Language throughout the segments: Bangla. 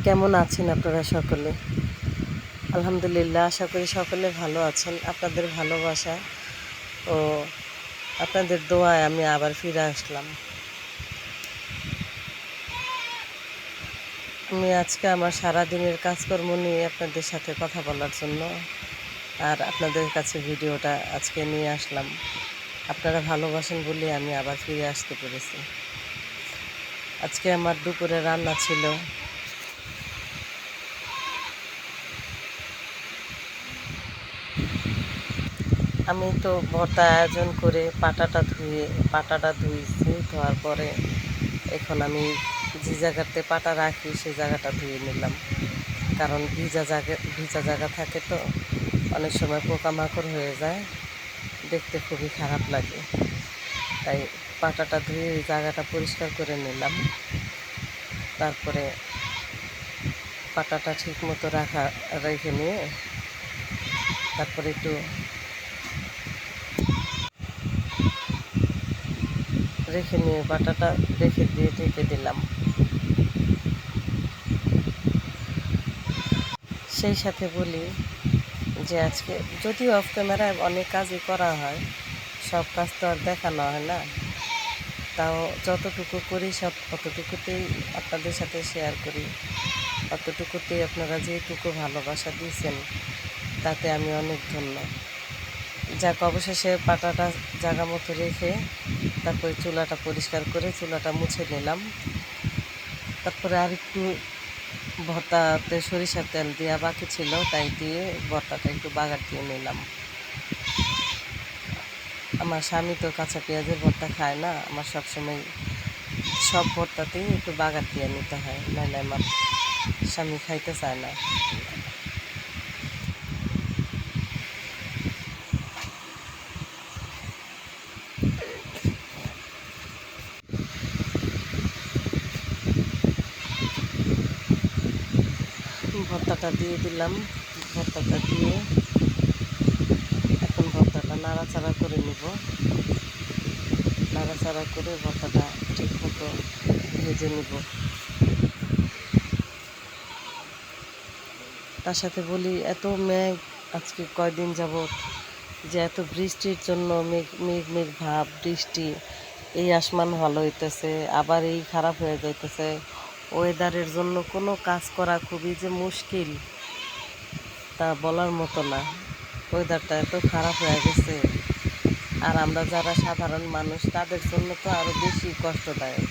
কেমন আছেন আপনারা সকলে? আলহামদুলিল্লাহ, আশা করি সকলে ভালো আছেন। আপনাদের ভালোবাসা ও আপনাদের দোয়ায় আমি আবার ফিরে আসলাম। আমি আজকে আমার সারাদিনের কাজকর্ম নিয়ে আপনাদের সাথে কথা বলার জন্য আর আপনাদের কাছে ভিডিওটা আজকে নিয়ে আসলাম। আপনারা ভালোবাসেন বলে আমি আবার ফিরে আসতে পেরেছি। আজকে আমার দুপুরে রান্না ছিল আমি তো ভর্তা আয়োজন করে পাটাটা ধুইছি। ধোয়ার পরে এখন আমি যে জায়গাতে পাটা রাখি সেই জায়গাটা ধুয়ে নিলাম, কারণ ভিজা জায়গা থাকে তো অনেক সময় পোকামাকড় হয়ে যায়, দেখতে খুবই খারাপ লাগে। তাই পাটাটা ধুয়ে ওই জায়গাটা পরিষ্কার করে নিলাম। তারপরে পাটাটা ঠিক মতো রেখে নিয়ে তারপরে একটু পাটাটা রেখে দিয়ে ঢেকে দিলাম। সেই সাথে বলি যে আজকে যদিও অফ ক্যামেরায় অনেক কাজই করা হয়, সব কাজ তো আর দেখানো হয় না, তাও যতটুকু করি অতটুকুতেই আপনাদের সাথে শেয়ার করি। অতটুকুতেই আপনারা যেটুকু ভালোবাসা দিয়েছেন তাতে আমি অনেক ধন্য। যাক, অবশেষে পাটাটা জায়গা মতো রেখে তারপরে চুলাটা পরিষ্কার করে চুলাটা মুছে নিলাম। তারপরে আর একটু ভর্তাতে সরিষার তেল দেওয়া বাকি ছিল, তাই দিয়ে ভর্তাটা একটু বাগার দিয়ে নিলাম। আমার স্বামী তো কাঁচা পেঁয়াজের ভর্তা খায় না, আমার সবসময় সব ভর্তাতেই একটু বাগার দিয়ে নিতে হয়, নাহলে আমার স্বামী খাইতে চায় না। ভর্তাটা দিয়ে দিলাম। ভর্তাটা দিয়ে এখন ভর্তাটা নাড়াচাড়া করে নিব। নাড়াচাড়া করে ভর্তাটা ঠিক মতো ভেজে নিব। তার সাথে বলি, এত মেঘ আজকে কয়দিন যাবৎ, যে এত বৃষ্টির জন্য মেঘ মেঘ মেঘ ভাব, বৃষ্টি, এই আসমান ভালো হইতেছে আবার এই খারাপ হয়ে যাইতেছে। ওয়েদারের জন্য কোনো কাজ করা খুবই যে মুশকিল তা বলার মতো না। ওয়েদারটা এত খারাপ হয়ে গেছে, আর আমরা যারা সাধারণ মানুষ তাদের জন্য তো আরও বেশি কষ্টদায়ক,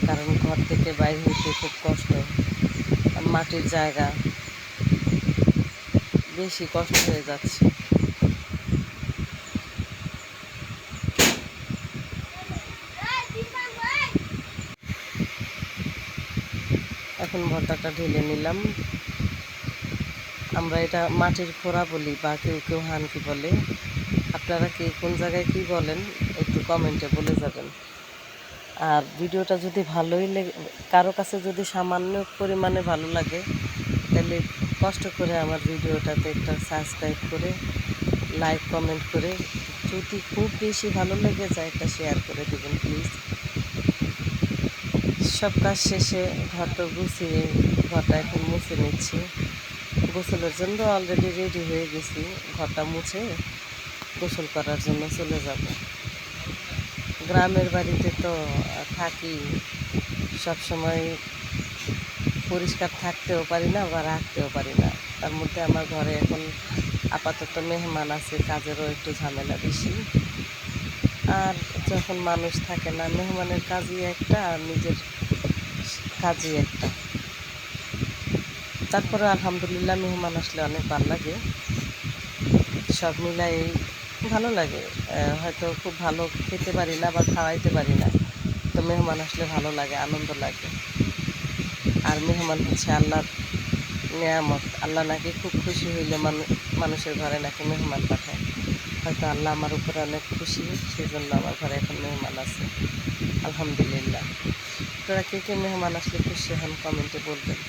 কারণ ঘর থেকে বাইরে হইতে খুব কষ্ট। মাটির জায়গা, বেশি কষ্ট হয়ে যাচ্ছে। এখন ভর্তাটা ঢেলে নিলাম। আমরা এটা মাটির খোঁড়া বলি, বা কেউ কেউ হানকি বলে। আপনারা কে কোন জায়গায় কি বলেন একটু কমেন্টে বলে যাবেন। আর ভিডিওটা যদি কারো কাছে যদি সামান্য পরিমাণে ভালো লাগে, তাহলে কষ্ট করে আমার ভিডিওটাতে একটা সাবস্ক্রাইব করে লাইক কমেন্ট করে, যদি খুব বেশি ভালো লেগে যায় একটা শেয়ার করে দেবেন প্লিজ। সব কাজ শেষে ঘর তো গুছিয়ে ঘরটা এখন মুছে নিচ্ছি। গোসলের জন্য অলরেডি রেডি হয়ে গেছি, ঘরটা মুছে গোসল করার জন্য চলে যাব। গ্রামের বাড়িতে তো থাকি, সবসময় পরিষ্কার থাকতেও পারি না বা রাখতেও পারি না। তার মধ্যে আমার ঘরে এখন আপাতত মেহমান আছে, কাজেরও একটু ঝামেলা বেশি। আর যখন মানুষ থাকে না, মেহমানের কাজই একটা আর নিজের কাজই একটা। তারপরে আলহামদুলিল্লাহ মেহমান আসলে অনেক ভালো লাগে, সব মিলাই ভালো লাগে। হয়তো খুব ভালো খেতে পারি না বা খাওয়াইতে পারি না, তো মেহমান আসলে ভালো লাগে, আনন্দ লাগে। আর মেহমান হচ্ছে আল্লাহর নেয়ামত। আল্লাহ নাকি খুব খুশি হইলে মানুষের ঘরে নাকি মেহমান পাঠায়। হয়তো আল্লাহ আমার উপরে অনেক খুশি, সেই জন্য আমার ঘরে এখন মেহমান আছে, আলহামদুলিল্লাহ। আপনারা কে কে মেহমান আসলে খুশি হন কমেন্টে বলবেন।